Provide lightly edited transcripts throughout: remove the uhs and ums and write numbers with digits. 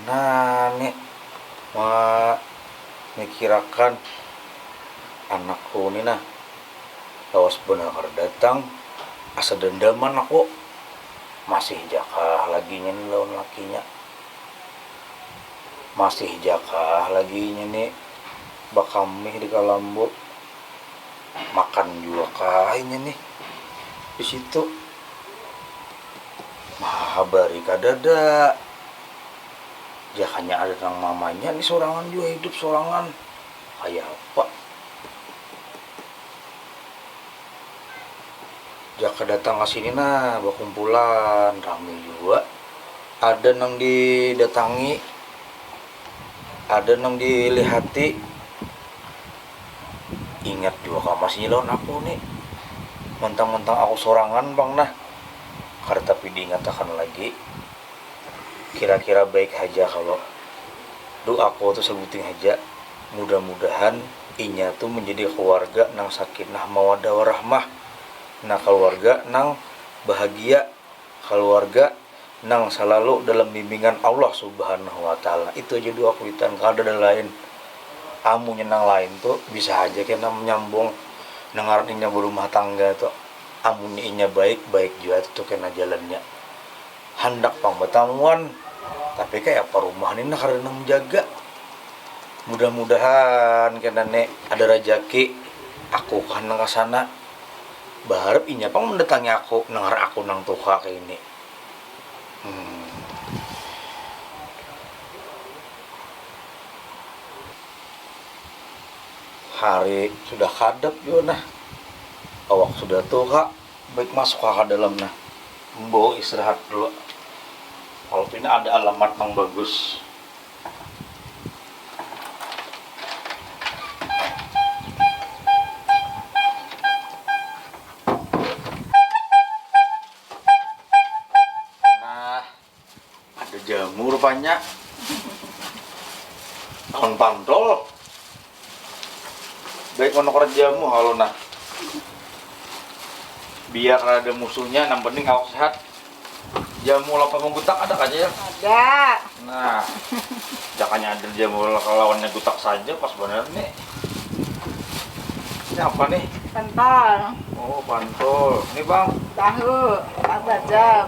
Nah nih mikirakan anakku nih nah lawas benar datang asa dendaman aku masih jakah laginya nih lawan lakinya masih jakah laginya nih bakamih di kalambo makan juga kayaknya nih di situ mahabari kadada jakanya ada nang mamanya nih sorangan juga hidup sorangan kayak apa jaka datang ke sini nah berkumpulan rame juga ada nang didatangi ada nang dilihati ingat juga masih lawan aku nih mentang-mentang aku sorangan bang nah karena tapi diingatakan lagi kira-kira baik aja kalau doaku tuh sebuting aja mudah-mudahan inya tuh menjadi keluarga nang sakinah mawaddah warahmah nah keluarga nang bahagia keluarga nang selalu dalam bimbingan Allah subhanahu wa ta'ala itu aja doa kuitan kalau ada lain amunya nang lain tuh bisa aja kena menyambung dengar inya berumah tangga tuh amunya inya baik-baik juga tuh kena jalannya hendak pangbatanguan tapi kayak apa rumah ini nah karena menjaga mudah-mudahan kena nek ada rejeki aku kan nang kesana berharap inya pang mendatangi aku nengar aku nang tuha kayak ini hari sudah kadap juga nah awak sudah tuha baik masuk ke dalam nah membawa istirahat dulu kalau ini ada alamat yang bagus nah ada jamu rupanya tahun pantol baik menukar jamu halo nah biar ada musuhnya yang penting awak sehat jamu lapan menggutak ada aja ya ada nah jakanya ada jamu lawannya gutak saja pas bener nih ini apa nih pentol oh pantol ini bang tahu jam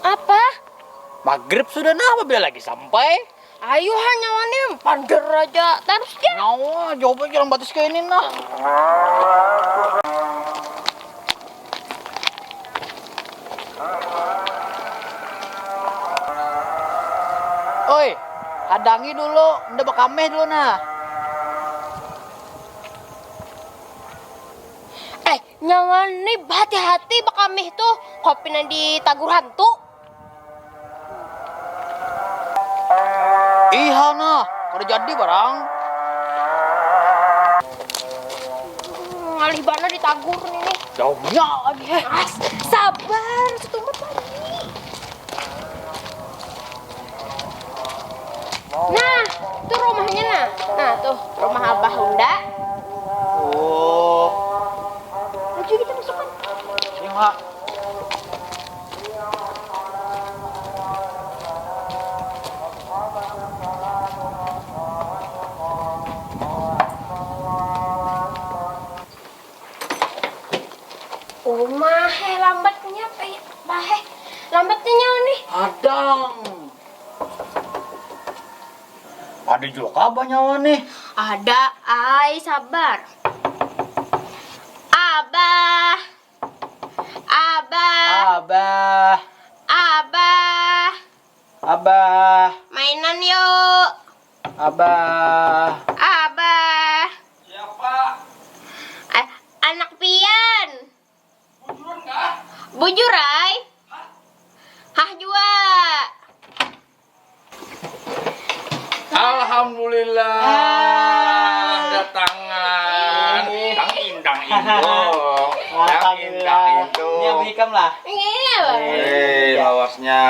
Apa? Maghrib sudah nah bila lagi sampai? Ayo hanya wani pander aja terus ya. Nyawa, coba jalan batas kayak ini nah. Oi, hadangi dulu, udah bakameh dulu nah. Nyawa nih hati-hati bakamih tuh kopinya di tagur hantu. Iya nah, udah jadi barang. Ngalih bana di tagur nih. Jauhnya lagi. Sabar, setunggu lagi. Nah, tuh rumahnya nah. Nah, tuh rumah Abah Hunda. Oh, Maju kita masukkan. iya nggak? Mahe lambatnya bahe. Lambatnya nyawa nih. Adang. Ada juga kabar nyawa nih. Ada, ay sabar. Abah. Abah. Abah. Abah. Abah. Mainan yuk. Abah. Abah. siapa Anak pian. bujuran kah Bujurai. Hah jua. alhamdulillah datangan kang indang indong kang indang indong Ini bikam lah. Iya. lawasnya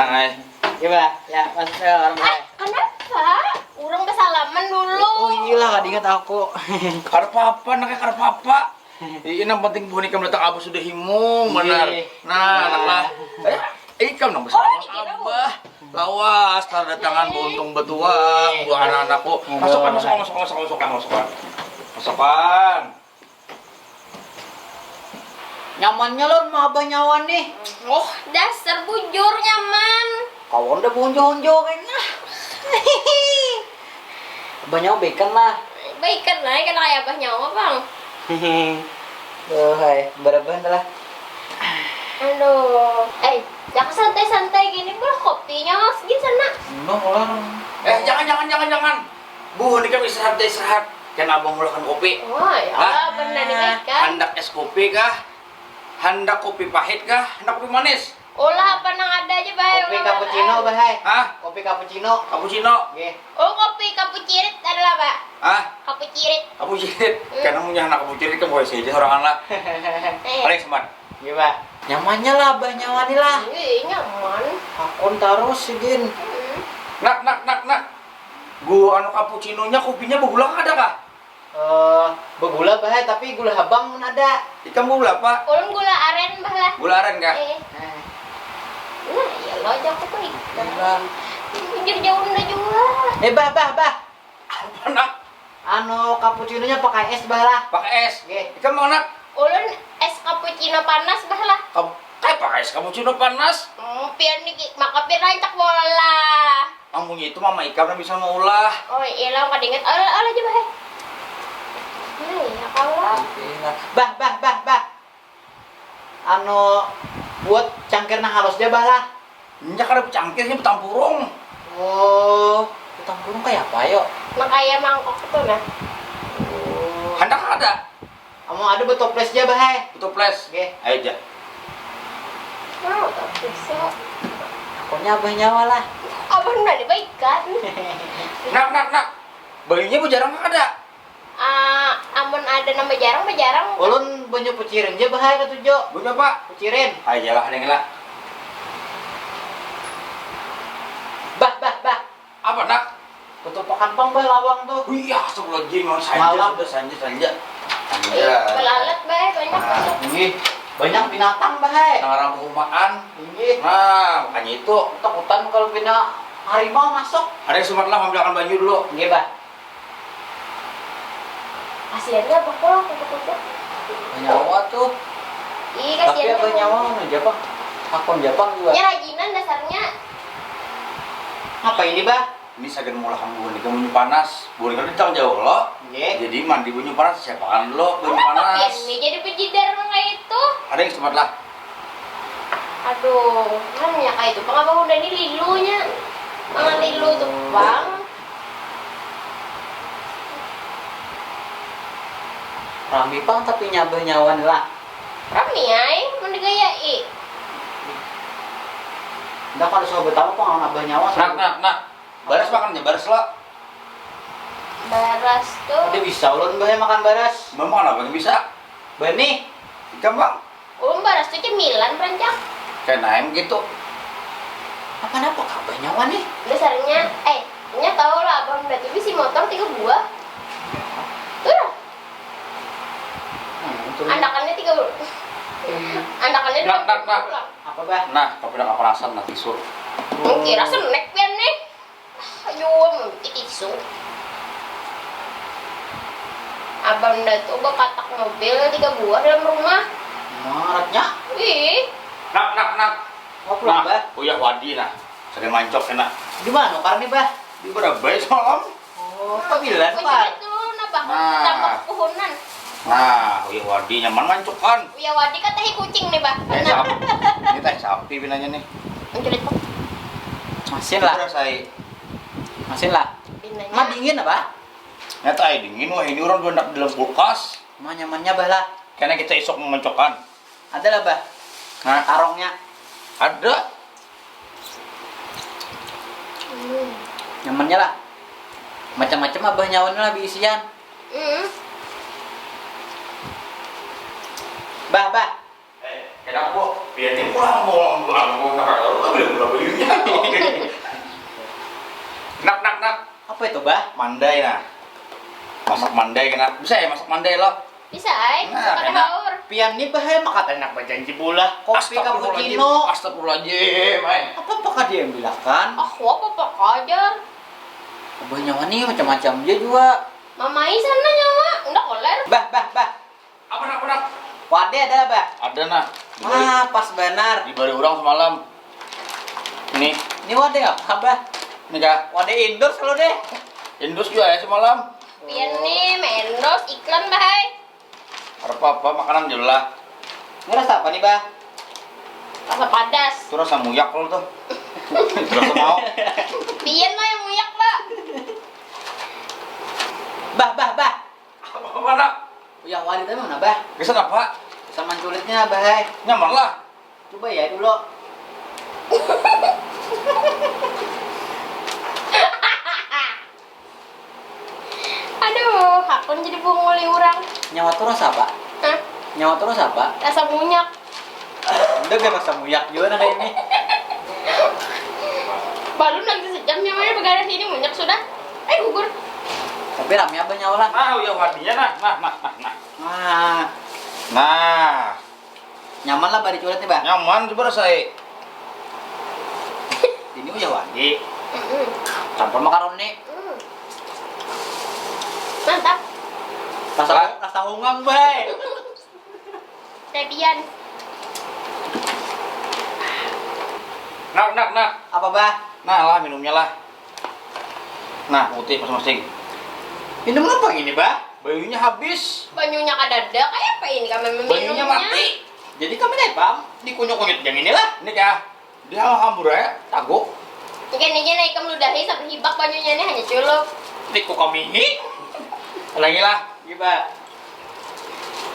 Coba, ya masuk ke orang Kenapa? Pak. Urang bersalaman dulu. Oh iyalah, ingat aku. Karpapa, naknya karpapa. Ini yang penting boneka meletak abah sudah himung, benar. Iya. Nah, anak ikam dong bersama abah. Lawas, tanda tangan buntung betuang, buah anak-anakku. Masukkan. Nyamannya lon mah abah nyawan nih. Oh, dasar bujur nyaman. Kawan udah bonjo-bonjo kayaknya. Abah nyawa bacon lah. Baik kan lah, kan kayak abah nyawa, Bang. Oh hai, beraban lah. Aduh. Jangan santai-santai gini, boleh kopinya mas di sana. Enggak lah. Jangan. Bu, ini kan istirahat. Kan abang mulakan kopi. Oh, ya Allah, benar nih kan. Hendak es kopi kah? Hendak kopi pahit kah? Hendak kopi manis? Olah apa nang ada aja bae. Kopi cappuccino bahai. Hah? Kopi cappuccino. Cappuccino? Nggih. Oh, kopi kapucirit adalah, Pak. Hah? Kapucirit. Cappuccino? Karena punya anak cappuccino kan boleh saja seorang anak. Paling semat. Nggih, Pak. Nyamannya lah abah nyawa nih lah. Nyaman. Akun taruh segin. Hmm. Nak. Gua anu cappuccino-nya kopinya bergula ada kah? Bergula bahaya tapi gula habang pun ada. Ikan gula apa? Ulun gula aren bah lah. Gula aren kah? Nah, ya lo aja aku tuh Gula. pinggir jauh udah jual. Bah. Apa nak? Anu cappuccino-nya pakai es bah lah. Pakai es? Nggih. Ikan mau nak? Ulun es cappuccino panas bah lah. Kayak pakai es cappuccino panas? Pian nih, maka pian rancak bola. Amunya itu mama ikan bisa ngolah. Oh iya lah, nggak diinget. Olah aja bah. Nah, ya kalau. Bah. Anu buat cangkirna halus dia bah lah. Nya kada cangkirnya betampurung. Oh, utang burung kayak apa yuk? Makanya mangkok itu nah. Hendak ada. Kamu ada betoples aja bahai. Itu flash. Oke. Ayo aja. Wow, tak bisa. Akunnya abah nyawa lah. Abang udah dibaikan. Nak. Bayinya bu jarang ada. Amun ada nama jarang. Ulun banyak pecirin aja bahai ketujuh. Punya pak. Pecirin. Ayo jalan ada lah. Bah. Apa nak? Tutup pakan pang bah lawang tuh. Iya, sebelum jing Malam. sanja. Pelalat baik banyak. Ini banyak binatang bahai. Orang perumahan. Ini Nah, makanya itu. takutan kalau bina harimau masuk. Ada yang sempat lah ambilkan baju dulu. Nggih bah. Kasihannya apa kok kutu-kutu. Nyawa tuh. Ih, Tapi kasihannya. abah nyawa mana Jepang? Akun Jepang juga. Ya rajinan dasarnya. Apa ini bah? Ini saya mau lakukan bunyi bunyi panas. Bunyi kan ditang jauh loh. Nggih. Jadi mandi bunyi panas siapaan lo bunyi Apa panas. pian nih jadi pejidar kayak itu? Ada yang sempat lah. Aduh, kan ya kayak itu. Bang abang udah nih lilunya. Bang lilu tuh bang. Rami pang tapi nyabah nyawan lah. Rami ay, mendigayai. Nggak kalau soal betapa pang nabah nyawa. Nak. Baras makannya, baras lo. Baras tuh. Udah bisa ulun bahaya makan baras. Memang apa yang bisa? Bani. Ikan bang. Baras tuh cemilan rancak. Kayak naim gitu. Apa kabah nyawa nih? Dasarnya, nya tau lah abang udah tuh si motor 3 buah. Tuh lah, anakannya 3 buah. Anakannya Nak. Apa bah? Nah, tapi udah kepanasan lah tisu. Kira snack pian nih. Ayo, mau tisu. Abang udah tuh katak mobil 3 buah dalam rumah. Maratnya. Ih, Nak. Apa pulang bah? Oh ya wadi nah. Saya mancok enak. Di mana karena bah? Di berapa soal? Oh, kabilan kok pak. jadi tuh nabah Nah. tambah kepuhunan. Nah, oh ya wadi nyaman mancok kan. Ya wadi kan tahi kucing nih, Bah. Sapi. Ini teh sapi binanya nih. Menculit Pak. Masin lah. Udah saya. Masin lah. Binanya. Mah dingin apa? Nyata ay dingin wah ini orang udah dalam kulkas. Mah nyamannya bah lah. Karena kita esok memencokan. Ada lah bah. Nah, Tarongnya. ada. Nyamannya lah. Macam-macam abah nyawan lah biisian. Bah. Kenapa bu? Biar dia pulang mau nak belinya. Nak. bah? Mandai nah. Masak mandai kena. Bisa ya masak mandai lo? Bisa ay, Nah, makan enak. haur. Pian nih bah makat enak bajanji bola. Kopi cappuccino. Astagfirullahaladzim. Apakah dia yang bilangkan? Ah, apa ajar. Abah nyawa nih macam-macam dia juga. Mamai sana nyawa, udah koler. Bah. Apa nak? Wade ada bah? Ada nah. Pas benar. Di bari orang semalam. Ini Wade apa bah? nih kah? Wade indoor kalau deh. Indus juga ya semalam. Pian nih, mendos iklan bahai. Apa makanan jelas. Ini rasa apa nih bah? Rasa padas. Itu rasa muyak lo tuh. Rasa mau. Pian mah yang muyak, Pak. Bah. Apa nak? Yang wadi tadi mana bah? Bisa apa? Sama culitnya bah. Nyaman lah. Coba ya dulu. Aduh, hakun jadi bunguli orang. Nyawa terus apa? Hah? Nyawa terus apa? Rasa munyak. Udah gak rasa muyak juga nah kayak ini. Balun lagi sejam namanya begaris ini munyak sudah. Gugur. Tapi rame apa nyawa lah? Nah, ya wadinya nah. Nah, Nyaman lah bari culit nih bah. nyaman coba rasain. Ini udah wadi. Campur makaroni. Mantap. Rasa ungang bah. Tebian. Nak. Apa bah? Nah lah minumnya lah. Nah, putih masing-masing. Minum apa ini bah? Bayunya habis. Banyunya kadada kayak apa ini kami meminumnya? Bayunya mati. Jadi kami nepam dikunyuk-kunyuk yang inilah. Ini kah? Dia hambur ya, taguk. Ikan ini naik ludahi sampai hibak banyunya ini hanya culup. Diku kami ini. Lagi lah. Gimana?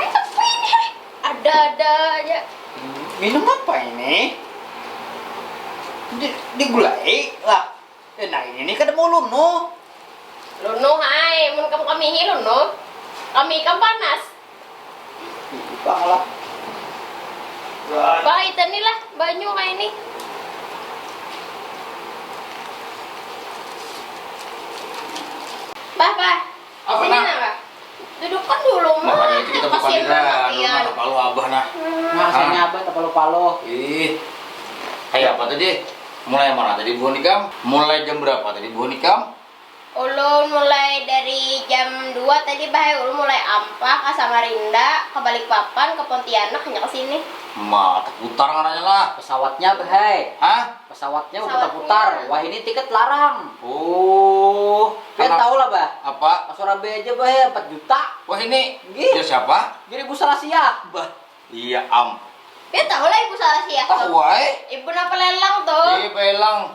Apa ini? Ada aja. Minum apa ini? Digulai lah. Nah ini kan mau luno. Luno hai, mun kamu kami hi luno. Kami ikan panas. Bang lah. Bahit ini lah banyu kayak ini. Bah. Apa, Sini Nak? nah, Bah. Dudukkan dulu mah. Makanya itu kita bukan Kasihan lidah. banget Lu ya. mah kepala abah nah. Nah, saya apa palo-palo. Ih. Kayak apa tadi? Mulai mana tadi buah nikam? Mulai jam berapa tadi buah nikam? Ulun mulai dari jam 2 tadi bahaya ulun mulai Ampah ke Samarinda, ke Balikpapan, ke Pontianak hanya ke sini. Mata putar ngaranya lah. Pesawatnya bahai. Hah? Pesawatnya Pesawatnya. putar-putar. Wah ini tiket larang. Oh. Kalian tahu lah bah. Apa? Ke Surabaya aja bahaya 4 juta. Wah ini. Gih. Dia siapa? Jadi Bu Salasia. Bah. Iya am. Dia tahu lah ibu salah sih ya. Ah wae. Ibu napa lelang tuh? Di pelang.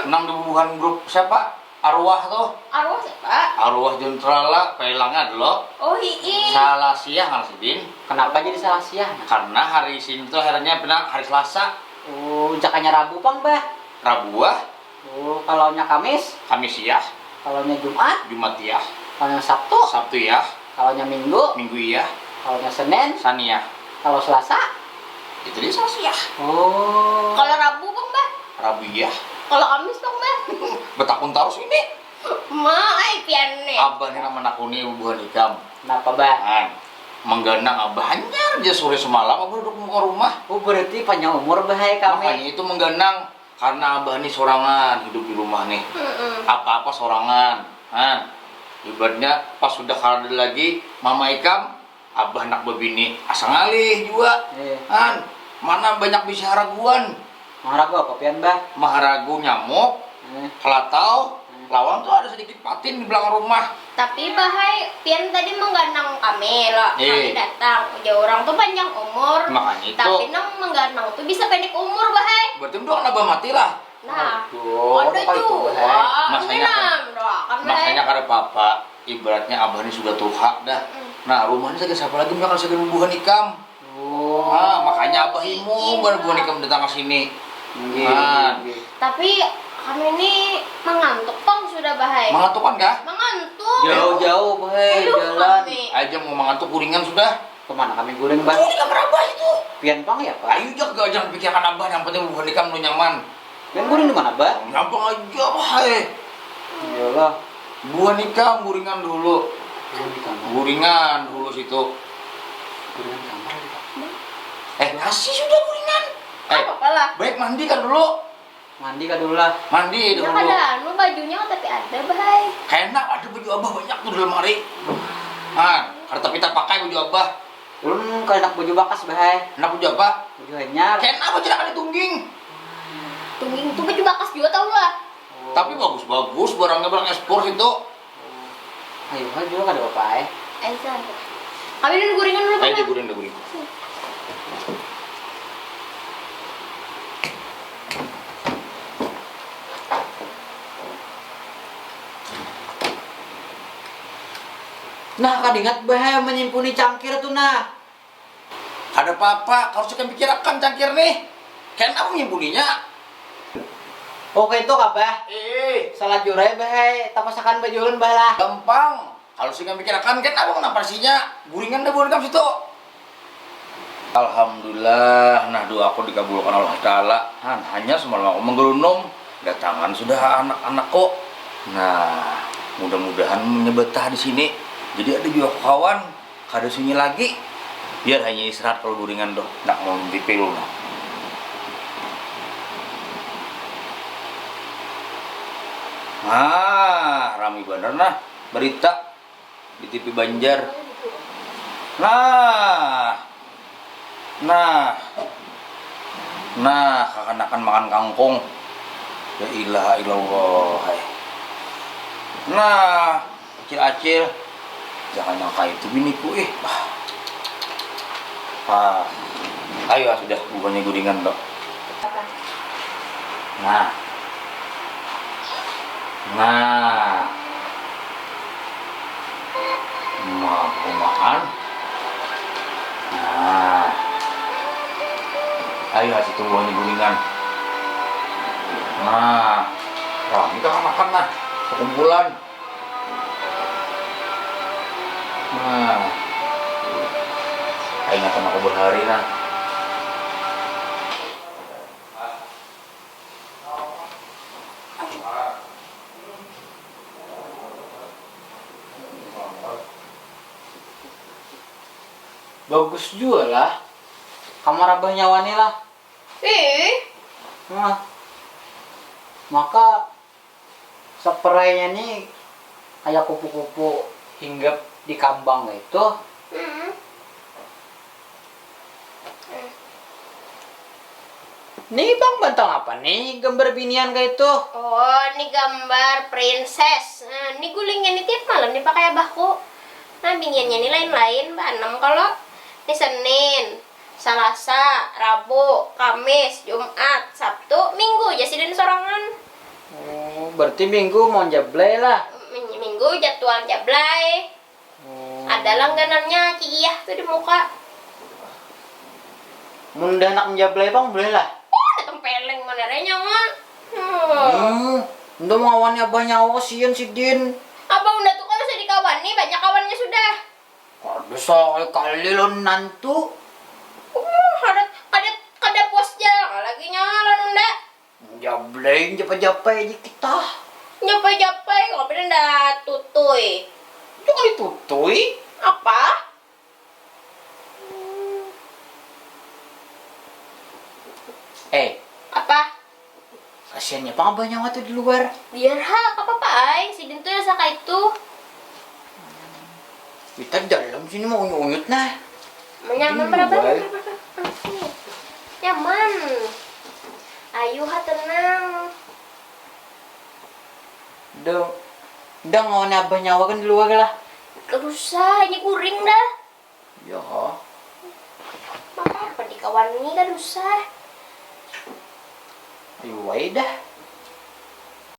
Nang di bubuhan grup siapa? Arwah tuh. Arwah siapa? Arwah Juntrala pelangnya dulu. Oh hihi. Salah siang harus Din. Kenapa jadi Salasia? Karena hari Senin itu akhirnya benar hari Selasa. Oh, jakanya Rabu pang bah. Rabu Oh, kalau Kamis, Kamis ya, kalau Jumat, Jumat ya, kalau Sabtu, Sabtu ya, kalau Minggu, Minggu ya, kalau Senin, Sani ya. kalau Selasa. Itu dia Selasa ya. Oh. Kalau Rabu bang bah. Rabu ya. Kalau Kamis bang bah. Betakun terus ini. Ma, ay pian nih. Abah ini nama nakuni hubungan ikam. Kenapa bah? Kan, mengganang abahnya aja sore semalam abah duduk muka rumah. Oh, berarti panjang umur bahaya kami. Makanya itu mengganang karena abah ini sorangan hidup di rumah nih. Apa-apa sorangan. Kan, ibaratnya pas sudah kalah lagi mama ikam, abah nak bebini asal ngalih juga. Kan, mana banyak bisa raguan. Maharagu apa pian bah? Maharagu nyamuk, kelatau, lawang tuh ada sedikit patin di belakang rumah. Tapi bahai pian tadi mengganang kami loh. Kami datang. Udah orang tuh panjang umur. Makanya itu. Tapi nang mengganang tuh bisa pendek umur bahai. Berarti udah kan abah mati lah. Nah, Aduh, ada apa itu, juga. bahai? Masanya kan- doakan bahai. Makanya karena papa, ibaratnya abah ini sudah tua dah. Nah rumahnya saya siapa lagi bakal segera bubuhan ikam. Oh. Ah, makanya abah imu bubuhan ikam datang ke sini. Tapi kami ini mengantuk pang sudah bahaya. Mengantuk kan kah? Mengantuk. Jauh-jauh bahaya Aduh, jalan. kami. Aja mau mengantuk kuringan sudah. Kemana kami goreng bah? Ini kamar abah itu. Pian pang ya pak? Ayo jangan jangan pikirkan abah, yang penting bubuhan ikam lu nyaman. Pian goreng di mana bah? Nyampang aja bah. Iyalah. Gua nikah guringan dulu. Guringan dulu situ. Guringan kamar. Kasih sudah guringan. Apa lah? Baik mandi kan dulu. Mandi kan dulu lah. Mandi Ya dulu. ada anu bajunya tapi ada bahai. Enak ada baju abah banyak tuh di lemari. Karena kita pakai baju abah. Belum kalau nak baju bakas bahaya. Enak baju apa? Baju hanyar. Enak baju nak ada tungging. Tungging itu baju bakas juga tau lah. Tapi bagus-bagus barangnya barang ekspor itu. Ayo kan juga ada apa ya? Aisyah. Kami dulu guringan dulu Ayo kan. guring. Nah, kan ingat bahaya menyimpuni cangkir tuh nah. Ada apa-apa, harus kita pikirkan cangkir nih. Kenapa menyimpuninya? Oke itu kabah. Salah jurai bahaya, tapasakan bajulan balah. Gampang. Kalau sih pikirkan kenapa kenapa sinya? Guringan dah guringan situ. Alhamdulillah, nah doa aku dikabulkan Allah Ta'ala. Hanya semalam aku menggerunung, datangan sudah anak-anakku. Nah, mudah-mudahan menyebetah di sini. Jadi ada juga kawan, kada sunyi lagi. Biar hanya istirahat kalau guringan doh, nak mau mimpi pilu. Rame bener nah berita di TV Banjar. Nah, kakanakan makan kangkung. Ya ilaha illallah. Nah, acil-acil. Jangan nyangka itu biniku ayo sudah bukannya guringan dok. Nah, makan. Nah, ayo kasih tuh bukannya guringan. Nah, kita makan nah, sekumpulan. Nah, ingatan aku berhari nah. Bagus juga lah. Kamar abah nyawani lah. Nah, maka seperainya nih kayak kupu-kupu hinggap di kambang itu. Nih bang bantang apa nih gambar binian kayak itu? Oh, ini gambar princess. Nah, ini gulingnya nih tiap malam dipakai abahku. Nah, biniannya nih lain-lain, Mbak. Kalau ini Senin, Selasa, Rabu, Kamis, Jumat, Sabtu, Minggu jadi sorangan. Oh, berarti minggu mau jablay lah. Minggu jadwal jablay. Ada langganannya Ci Iyah tuh di muka. Mudah nak menjablay bang boleh lah. Ada tempeleng mana nyawa. Udah mengawani abah nyawa sian si Din. Abang udah tuh kan usah dikawani, banyak kawannya sudah. Kada sekali lo nantu. Kada puas aja lagi nyala nunda. Jablay japa-japai di kita. Nyapai-nyapai kok pindah tutuy. Jangan ditutui. Apa? Apa? Kasiannya pang abah nyawa tuh di luar. Biar apa ay? Si Din tuh ya saka itu. Kita dalam sini mau unyut nah. Nyaman berapa? Nyaman. Ayo tenang. Udah ngawan abah nyawa kan di luar lah. Gak usah, ini kuring dah. Ya. Apa di kawan ini gak usah. Ayo wae dah.